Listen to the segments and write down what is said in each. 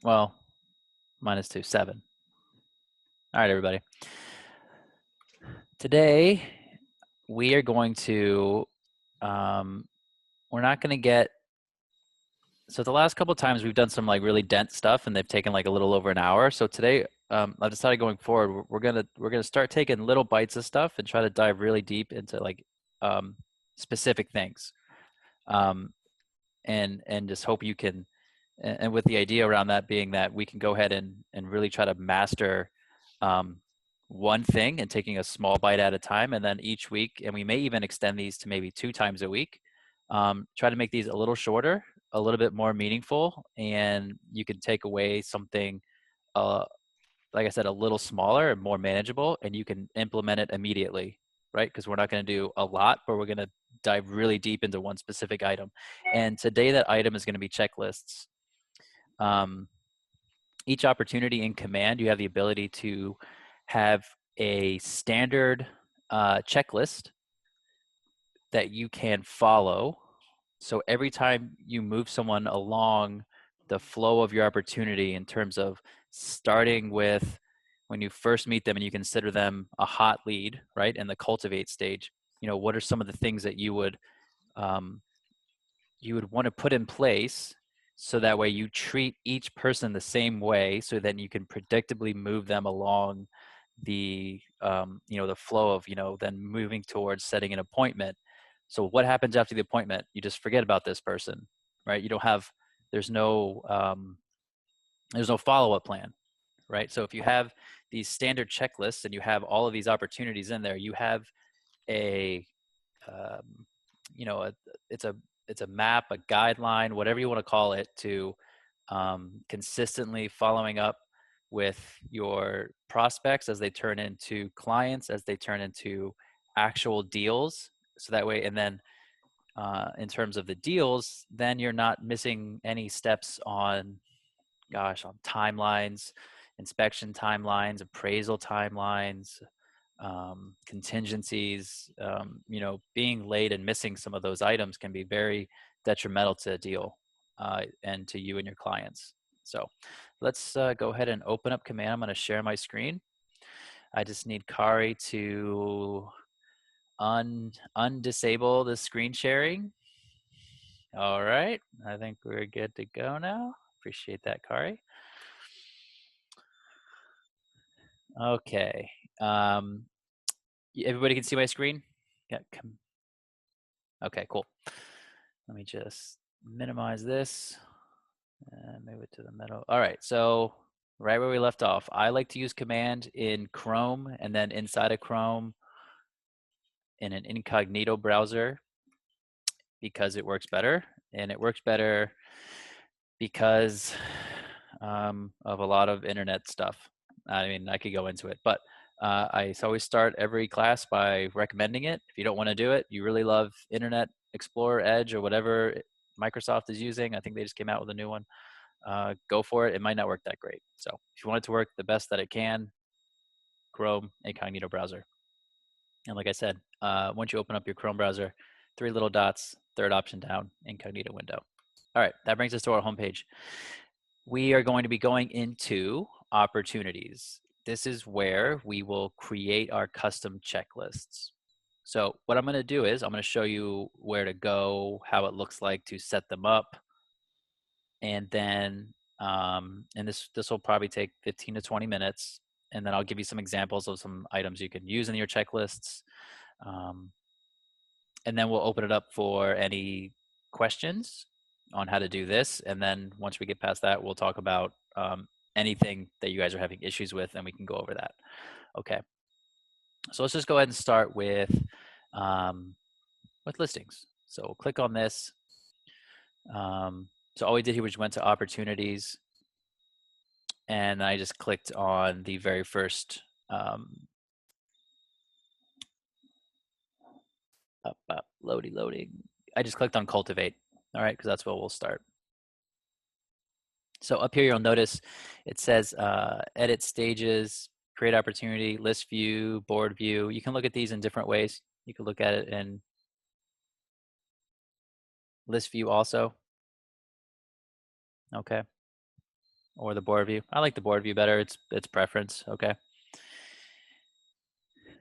Well, minus 2, 7. All right, everybody. Today, we are going to, we're not going to get, so the last couple of times we've done some like really dense stuff and they've taken like a little over an hour. So today, I've decided going forward, we're gonna start taking little bites of stuff and try to dive really deep into like um, specific things. Um, and just hope you can, and with the idea around that being that we can go ahead and really try to master um, one thing and taking a small bite at a time, and then each week, and we may even extend these to maybe 2 times a week. Try to make these a little shorter, a little bit more meaningful, and you can take away something, uh, like I said, a little smaller and more manageable, and you can implement it immediately, right? Because we're not going to do a lot, but we're going to dive really deep into one specific item. And today, that item is going to be checklists. Um, each opportunity in Command, you have the ability to have a standard checklist that you can follow. So every time you move someone along the flow of your opportunity in terms of starting with when you first meet them and you consider them a hot lead, right? In the cultivate stage, what are some of the things that um, you would want to put in place so that way you treat each person the same way, so then you can predictably move them along the flow of then moving towards setting an appointment. So what happens after the appointment? You just forget about this person, right? You don't have there's no follow-up plan, right? So if you have these standard checklists and you have all of these opportunities in there, you have a um, you know a, it's a it's a map, a guideline, whatever you want to call it, to consistently following up with your prospects as they turn into clients, as they turn into actual deals. So that way, and then in terms of the deals, then you're not missing any steps on, gosh, on timelines, inspection timelines, appraisal timelines, contingencies. Being late and missing some of those items can be very detrimental to a deal and to you and your clients. So let's go ahead and open up Command. I'm going to share my screen. I just need Kari to undisable the screen sharing. All right, I think we're good to go now. Appreciate that, Kari. Okay. Everybody can see my screen? Yeah. Okay, cool. Let me just minimize this and move it to the middle. All right, so right where we left off, I like to use Command in Chrome, and then inside of Chrome in an incognito browser, because it works better. And it works better because of a lot of internet stuff. I mean, I could go into it, but I always start every class by recommending it. If you don't want to do it, you really love Internet Explorer, Edge, or whatever Microsoft is using. I think they just came out with a new one. Go for it. It might not work that great. So if you want it to work the best that it can, Chrome incognito browser. And like I said, once you open up your Chrome browser, 3 little dots, third option down, incognito window. All right, that brings us to our homepage. We are going to be going into opportunities. This is where we will create our custom checklists. So what I'm going to do is I'm going to show you where to go, how it looks like to set them up, and then and this will probably take 15 to 20 minutes, and then I'll give you some examples of some items you can use in your checklists, um, and then we'll open it up for any questions on how to do this. And then once we get past that, we'll talk about anything that you guys are having issues with, and we can go over that. Okay. So let's just go ahead and start um, with listings. So we'll click on this. So all we did here was went to opportunities, and I just clicked on the very first loading. I just clicked on cultivate. All right, because that's where we'll start. So up here, you'll notice it says edit stages, create opportunity, list view, board view. You can look at these in different ways. You can look at it in list view also. Okay. or the board view. I like the board view better. It's preference. Okay.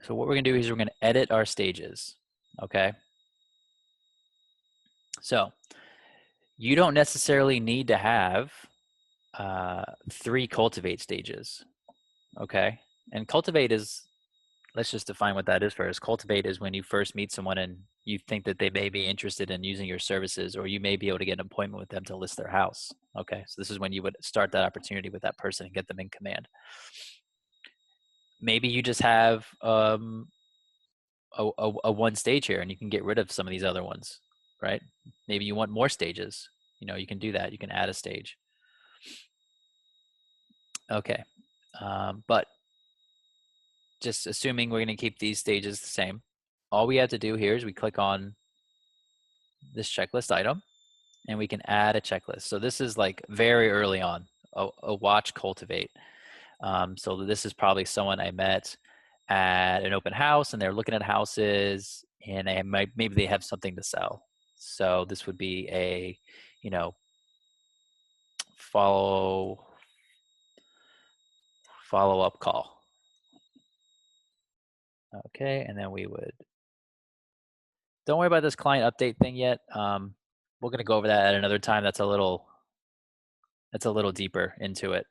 So what we're gonna do is we're gonna edit our stages. Okay. So you don't necessarily need to have 3 cultivate stages. Okay. And cultivate is, let's just define what that is first. Cultivate is when you first meet someone and you think that they may be interested in using your services, or you may be able to get an appointment with them to list their house. Okay, so this is when you would start that opportunity with that person and get them in command. Maybe you just have a one stage here and you can get rid of some of these other ones, right? Maybe you want more stages. You know, you can do that. You can add a stage. Okay, but just assuming we're going to keep these stages the same, all we have to do here is we click on this checklist item and we can add a checklist. So this is like very early on, a watch cultivate. So this is probably someone I met at an open house and they're looking at houses and maybe they have something to sell. So this would be a, you know, follow up call. Okay, and then we would, don't worry about this client update thing yet. We're gonna go over that at another time. That's a little deeper into it.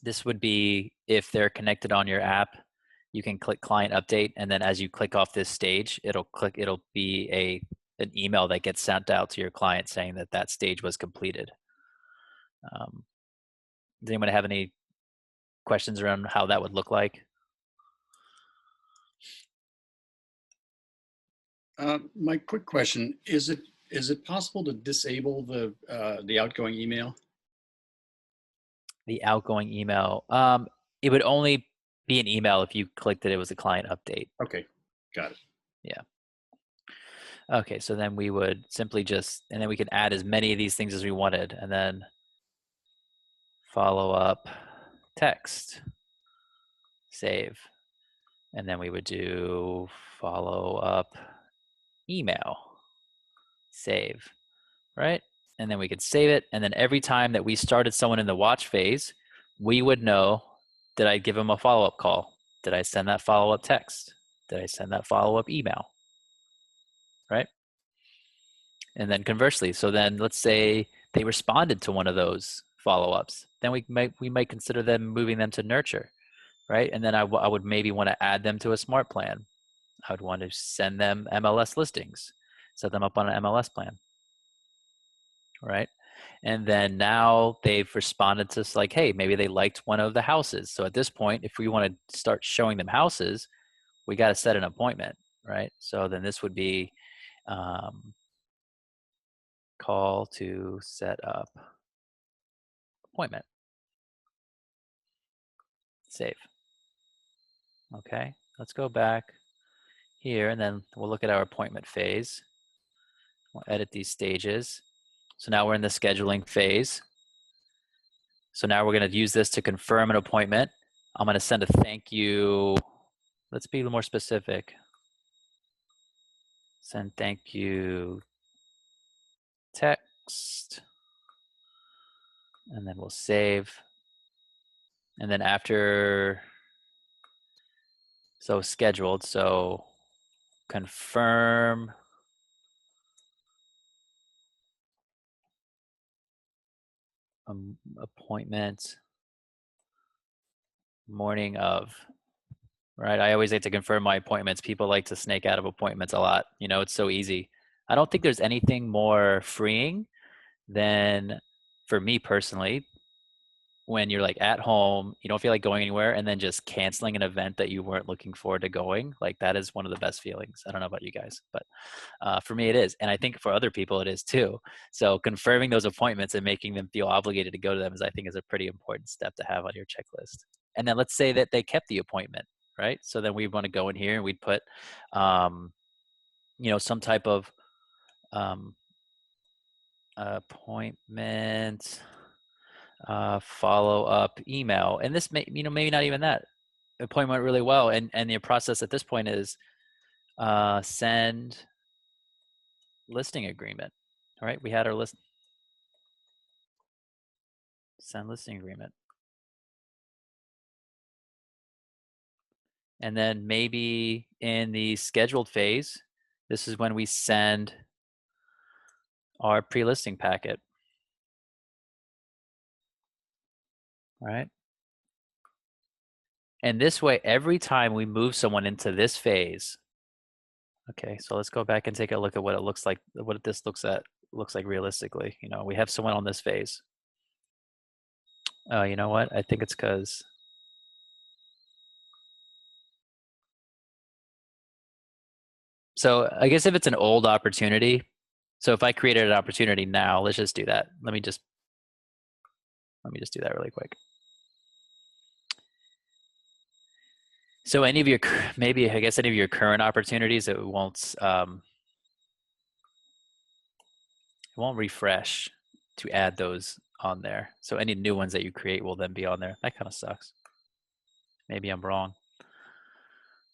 This would be if they're connected on your app, you can click client update, and then as you click off this stage, it'll be an email that gets sent out to your client saying that that stage was completed. Does anyone have any questions around how that would look like? My quick question, is it possible to disable the outgoing email? The outgoing email, it would only be an email if you clicked that it was a client update. Okay, got it. Yeah. Okay, so then we would simply just, and then we can add as many of these things as we wanted, and then follow up text, save, and then we would do follow up email, save, right? And then we could save it, and then every time that we started someone in the watch phase, we would know, did I give them a follow-up call? Did I send that follow-up text? Did I send that follow-up email? Right? And then conversely, so then let's say they responded to one of those follow-ups, then we might consider them moving them to nurture, right? And then I would maybe want to add them to a smart plan. I would want to send them MLS listings, set them up on an MLS plan, right? And then now they've responded to us like, hey, maybe they liked one of the houses. So at this point, if we want to start showing them houses, we got to set an appointment, right? So then this would be call to set up appointment. Save. Okay, let's go back here and then we'll look at our appointment phase. We'll edit these stages. So now we're in the scheduling phase. So now we're going to use this to confirm an appointment. I'm going to send a thank you. Let's be a little more specific. Send thank you text. And then we'll save. And then after, so scheduled, so confirm appointment morning of, right? I always like to confirm my appointments. People like to snake out of appointments a lot. You know, it's so easy. I don't think there's anything more freeing than, for me personally, when you're like at home, you don't feel like going anywhere, and then just canceling an event that you weren't looking forward to going. Like that is one of the best feelings. I don't know about you guys, but for me it is. And I think for other people it is too. So confirming those appointments and making them feel obligated to go to them is, I think, is a pretty important step to have on your checklist. And then let's say that they kept the appointment, right? So then we want to go in here and we'd put, you know, some type of appointment follow up email. And this may, you know, maybe not even that. Appointment went really well. And the process at this point is send listing agreement. All right, we had our list. Send listing agreement. And then maybe in the scheduled phase, this is when we send our pre-listing packet. All right. And this way, every time we move someone into this phase, okay, so let's go back and take a look at what it looks like, what this looks like realistically. You know, we have someone on this phase. Oh, you know what? I think it's because so I guess if it's an old opportunity, so if I created an opportunity now, let's just do that. Let me just do that really quick. So any of your, maybe I guess any of your current opportunities, it won't refresh to add those on there. So any new ones that you create will then be on there. That kind of sucks. Maybe I'm wrong.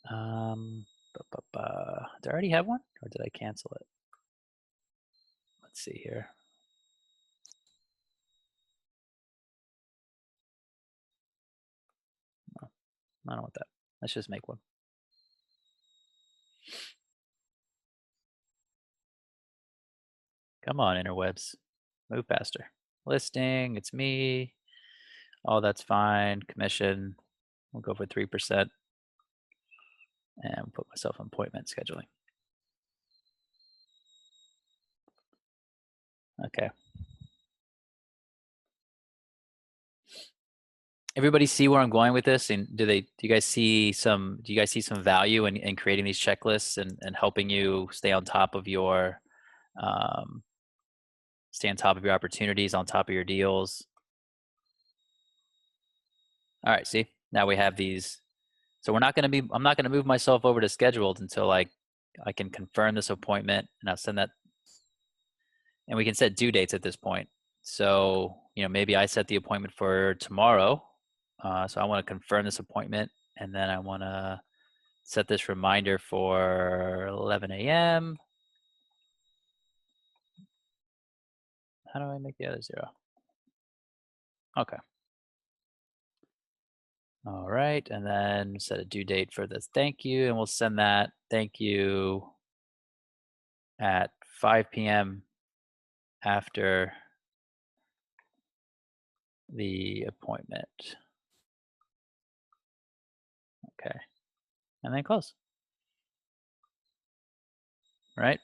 Did I already have one or did I cancel it? Let's see here. No, I don't want that. Let's just make one. Come on, interwebs. Move faster. Listing, it's me. Oh, that's fine. Commission, we'll go for 3%. And put myself on appointment scheduling. Okay. Everybody see where I'm going with this? And do you guys see some value in creating these checklists and helping you stay on top of your opportunities, on top of your deals? All right, see, now we have these. So I'm not going to move myself over to scheduled until I can confirm this appointment, and I'll send that. And we can set due dates at this point. So, you know, maybe I set the appointment for tomorrow. So I want to confirm this appointment, and then I want to set this reminder for 11 a.m. How do I make the other 0? Okay. All right, and then set a due date for this thank you, and we'll send that thank you at 5 p.m. after the appointment. Okay, and then close. Right?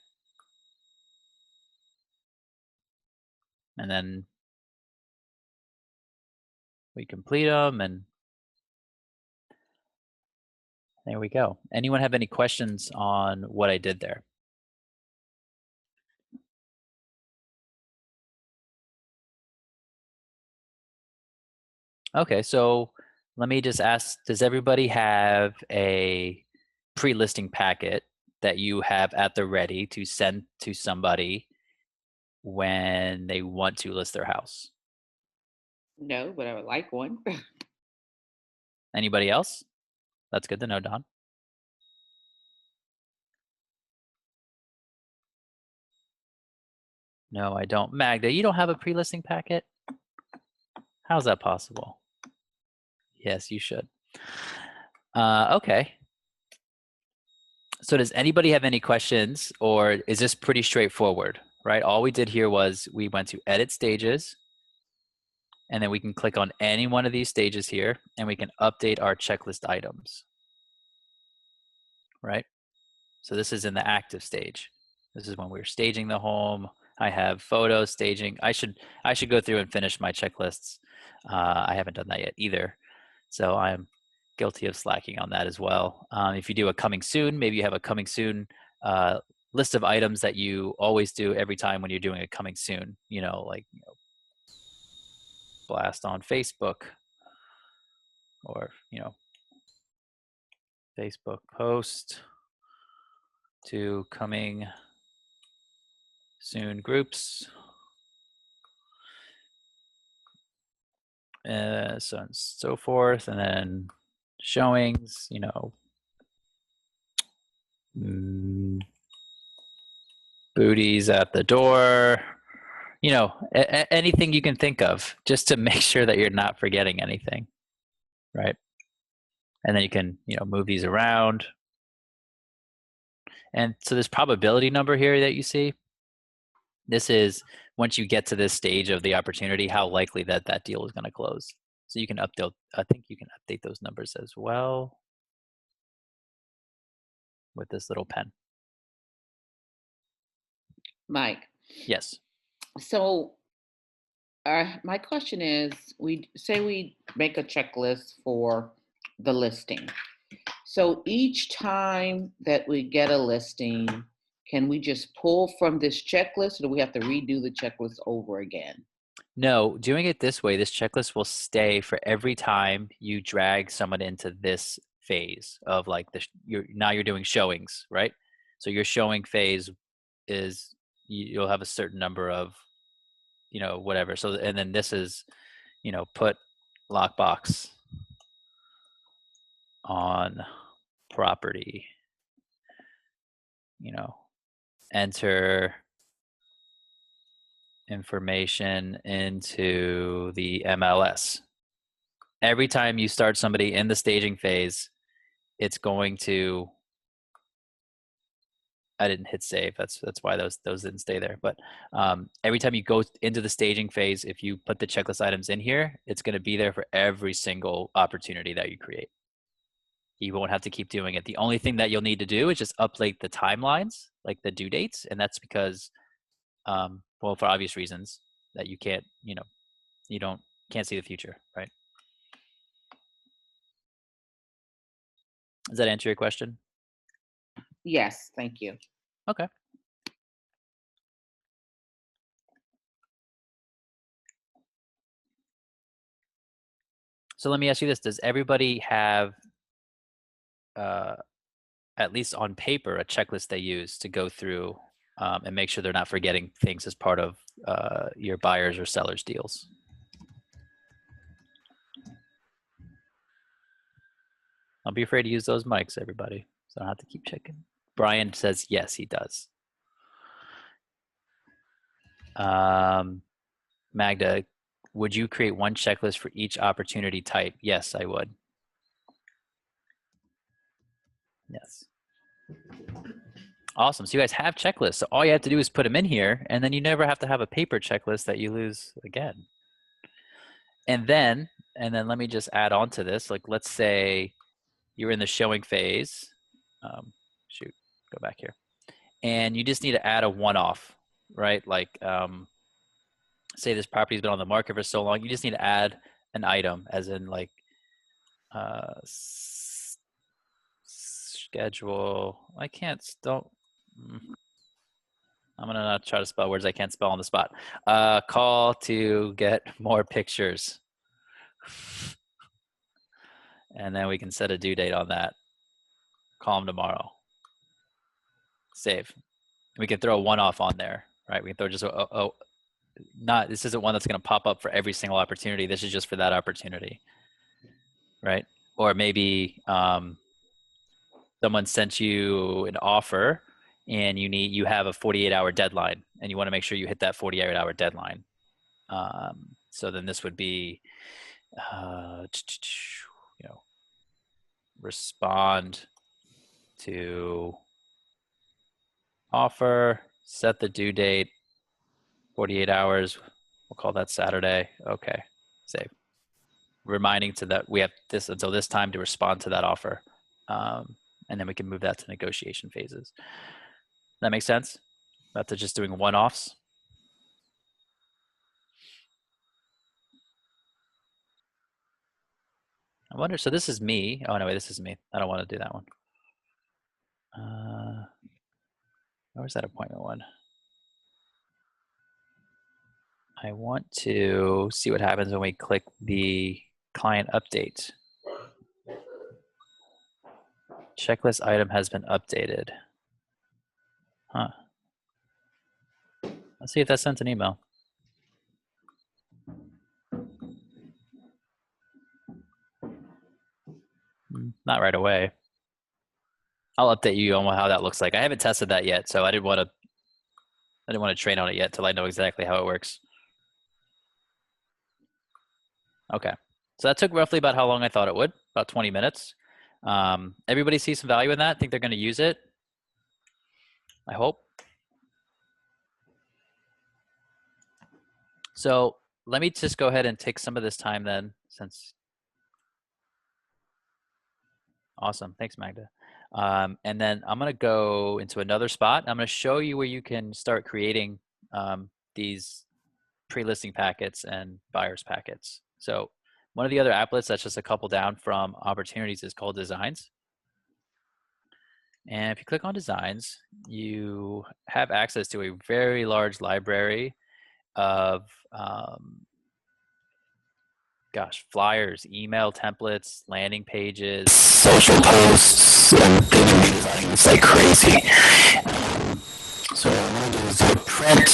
And then we complete them, and there we go. Anyone have any questions on what I did there? Okay, so let me just ask, does everybody have a pre-listing packet that you have at the ready to send to somebody when they want to list their house? No, but I would like one. Anybody else? That's good to know, Don. No, I don't. Magda, you don't have a pre-listing packet? How's that possible? Yes, you should. Okay. So does anybody have any questions, or is this pretty straightforward, right? All we did here was we went to edit stages, and then we can click on any one of these stages here, and we can update our checklist items, right? So this is in the active stage. This is when we're staging the home. I have photos, staging. I should go through and finish my checklists. I haven't done that yet either. So I'm guilty of slacking on that as well. If you do a coming soon, maybe you have a coming soon list of items that you always do every time when you're doing a coming soon, you know, like blast on Facebook, or, you know, Facebook post to coming soon groups, so on and so forth, and then showings, you know, booties at the door, you know, anything you can think of, just to make sure that you're not forgetting anything, right? And then you can, you know, move these around. And so this probability number here that you see, this is once you get to this stage of the opportunity, how likely that that deal is going to close. So you can update, I think you can update those numbers as well with this little pen. Mike, Yes. so my question is, we say we make a checklist for the listing. So each time that we get a listing, can we just pull from this checklist, or do we have to redo the checklist over again? No, doing it this way, this checklist will stay for every time you drag someone into this phase of like now you're doing showings, right? So your showing phase is you'll have a certain number of, you know, whatever. So and then this is, you know, put lockbox on property, you know, enter information into the MLS. Every time you start somebody in the staging phase, it's going to, I didn't hit save. That's why those didn't stay there. But every time you go into the staging phase, if you put the checklist items in here, it's going to be there for every single opportunity that you create. You won't have to keep doing it. The only thing that you'll need to do is just update the timelines, like the due dates, and that's because, well, for obvious reasons that you can't, you know, you can't see the future, right? Does that answer your question? Yes, thank you. Okay. So let me ask you this: does everybody have, at least on paper, a checklist they use to go through and make sure they're not forgetting things as part of your buyers or sellers deals? Don't be afraid to use those mics, everybody. So I don't have to keep checking. Brian says yes, he does. Magda, would you create one checklist for each opportunity type? Yes, I would. Yes. Awesome. So you guys have checklists. So all you have to do is put them in here, and then you never have to have a paper checklist that you lose again. And then let me just add on to this. Like, let's say you're in the showing phase. Shoot, go back here. And you just need to add a one-off, right? Like, say this property's been on the market for so long, you just need to add an item, as in like schedule. I can't don't. I'm gonna not try to spell words I can't spell on the spot. Call to get more pictures. And then we can set a due date on that. Call them tomorrow. Save. We can throw a one-off on there, right? We can throw just this isn't one that's going to pop up for every single opportunity. This is just for that opportunity, right? Or maybe someone sent you an offer and you have a 48-hour deadline, and you want to make sure you hit that 48-hour deadline. So then this would be, you know, respond to offer, set the due date, 48 hours. We'll call that Saturday. Okay, save. Reminding to that we have this until this time to respond to that offer. And then we can move that to negotiation phases. That makes sense? That's just doing one-offs. I wonder, so this is me. Oh, no, wait, this is me. I don't want to do that one. Where's that appointment one? I want to see what happens when we click the client update. Checklist item has been updated. Huh. Let's see if that sent an email. Not right away. I'll update you on how that looks like. I haven't tested that yet, so I didn't want to I didn't want to train on it yet till I know exactly how it works. Okay, so that took roughly about how long I thought it would, about 20 minutes. Everybody see some value in that? Think they're going to use it? I hope. So let me just go ahead and take some of this time then, since. Awesome, thanks Magda. And then I'm gonna go into another spot. I'm gonna show you where you can start creating these pre-listing packets and buyers packets. So one of the other applets that's just a couple down from opportunities is called Designs. And if you click on Designs, you have access to a very large library of flyers, email templates, landing pages, social posts, and they've been redesigning this like crazy. So what I'm gonna do is do a print.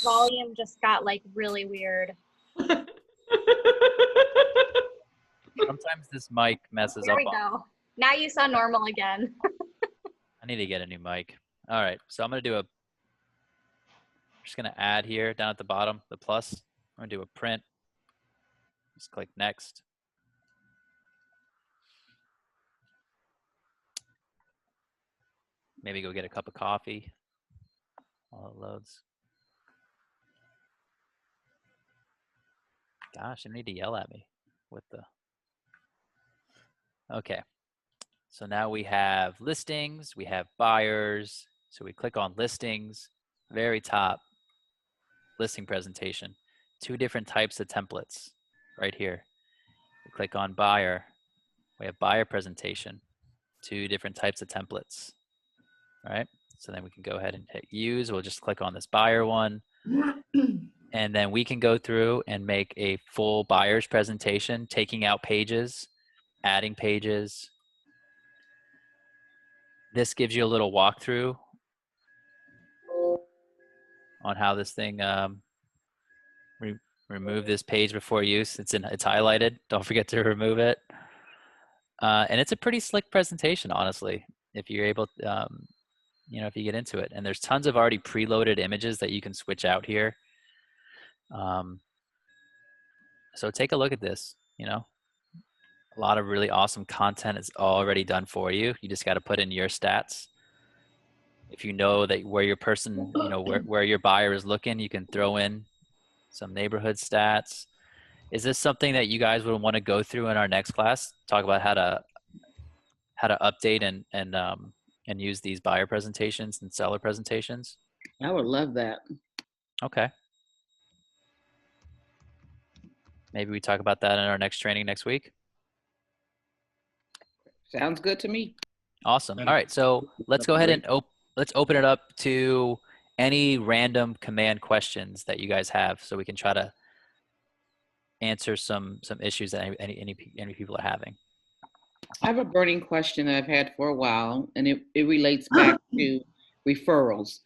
Volume just got like really weird. Sometimes this mic messes There up. we go. Now you sound normal again. I need to get a new mic. All right, so I'm just gonna add here down at the bottom, the plus. I'm gonna do a print. Just click next. Maybe go get a cup of coffee while it loads. Gosh, you need to yell at me with the. Okay, so now we have listings, we have buyers. So we click on listings, very top, listing presentation. 2 different types of templates right here. We click on buyer, we have buyer presentation, 2 different types of templates. All right, so then we can go ahead and hit use. We'll just click on this buyer one. And then we can go through and make a full buyer's presentation, taking out pages, adding pages. This gives you a little walkthrough on how this thing, remove this page before use. It's highlighted. Don't forget to remove it. And it's a pretty slick presentation, honestly, if you're able, if you get into it. And there's tons of already preloaded images that you can switch out here. So take a look at this, a lot of really awesome content is already done for you. You just got to put in your stats. If you know that where your person, where your buyer is looking, you can throw in some neighborhood stats. Is this something that you guys would want to go through in our next class? Talk about how to update and use these buyer presentations and seller presentations? I would love that. Okay. Maybe we talk about that in our next training next week. Sounds good to me. Awesome. All right, so let's go ahead and let's open it up to any random command questions that you guys have, so we can try to answer some issues that any people are having. I have a burning question that I've had for a while, and it relates back to referrals.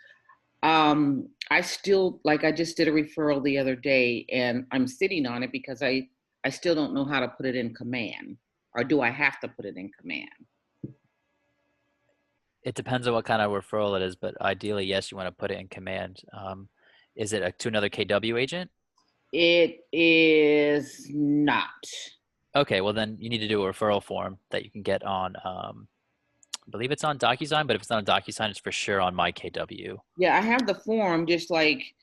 I still, I just did a referral the other day, and I'm sitting on it because I still don't know how to put it in command. Or do I have to put it in command? It depends on what kind of referral it is, but ideally, yes, you want to put it in command. Is it to another KW agent? It is not. Okay, well then you need to do a referral form that you can get on, I believe it's on DocuSign, but if it's not on DocuSign, it's for sure on MyKW. Yeah, I have the form, just like.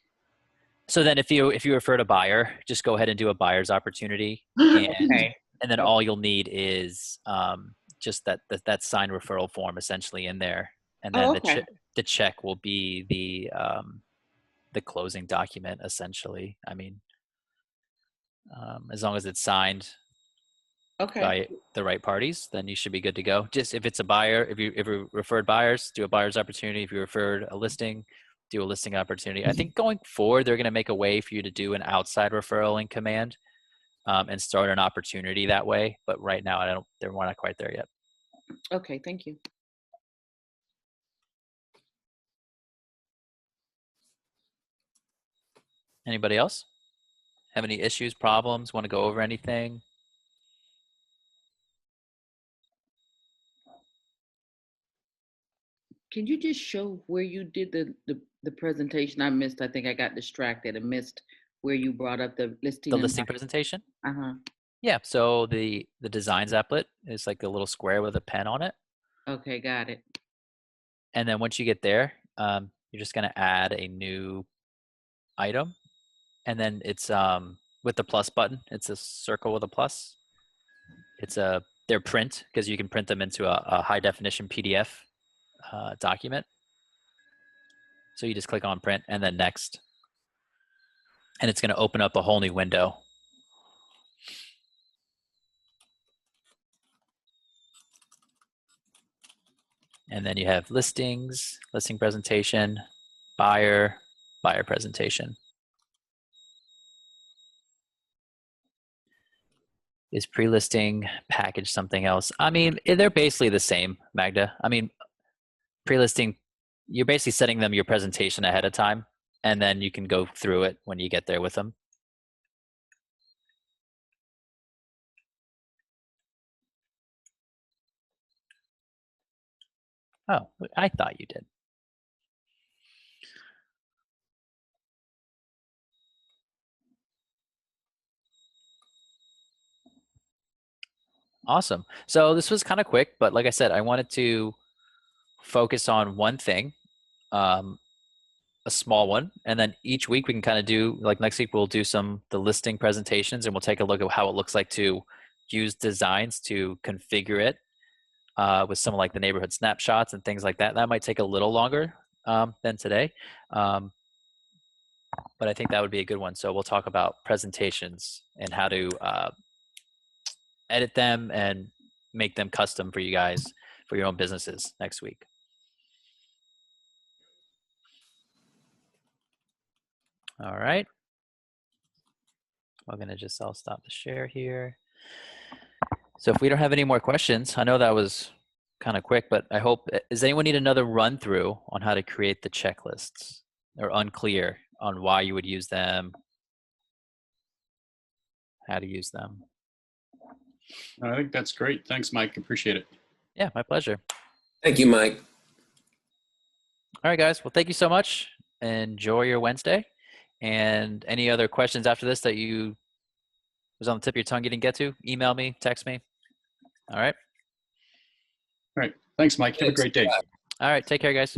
So then if you refer to buyer, just go ahead and do a buyer's opportunity. And then all you'll need is just that signed referral form essentially in there. And then the check will be the closing document essentially. I mean, as long as it's signed by the right parties, then you should be good to go. Just if it's a buyer, if you referred buyers, do a buyer's opportunity. If you referred a listing, do a listing opportunity. I think going forward, they're going to make a way for you to do an outside referral in command and start an opportunity that way. But right now, we're not quite there yet. Okay, thank you. Anybody else have any issues, problems, want to go over anything? Can you just show where you did the presentation? I missed, I think I got distracted and missed where you brought up the listing. The listing presentation? Uh-huh. Yeah, so the designs applet is like a little square with a pen on it. Okay, got it. And then once you get there, you're just gonna add a new item. And then it's with the plus button, it's a circle with a plus. It's their print, because you can print them into a high definition PDF document. So you just click on print and then next. And it's gonna open up a whole new window. And then you have listings, listing presentation, buyer presentation. Is pre-listing package something else? I mean, they're basically the same, Magda. I mean, pre-listing, you're basically setting them your presentation ahead of time, and then you can go through it when you get there with them. Oh, I thought you did. Awesome. So this was kind of quick, but like I said, I wanted to focus on one thing, a small one, and then each week we can kind of do, like next week we'll do the listing presentations, and we'll take a look at how it looks like to use designs to configure it with some like the neighborhood snapshots and things like that. That might take a little longer than today, but I think that would be a good one. So we'll talk about presentations and how to edit them and make them custom for you guys for your own businesses next week. All right. We're gonna I'll stop the share here. So if we don't have any more questions, I know that was kind of quick, but I hope, does anyone need another run through on how to create the checklists, or unclear on why you would use them, how to use them? I think that's great. Thanks, Mike. Appreciate it. Yeah, my pleasure. Thank you, Mike. All right, guys. Well, thank you so much. Enjoy your Wednesday. And any other questions after this that you was on the tip of your tongue you didn't get to, email me, text me. All right. All right. Thanks, Mike. Have a Thanks. great day. All right. Take care, guys.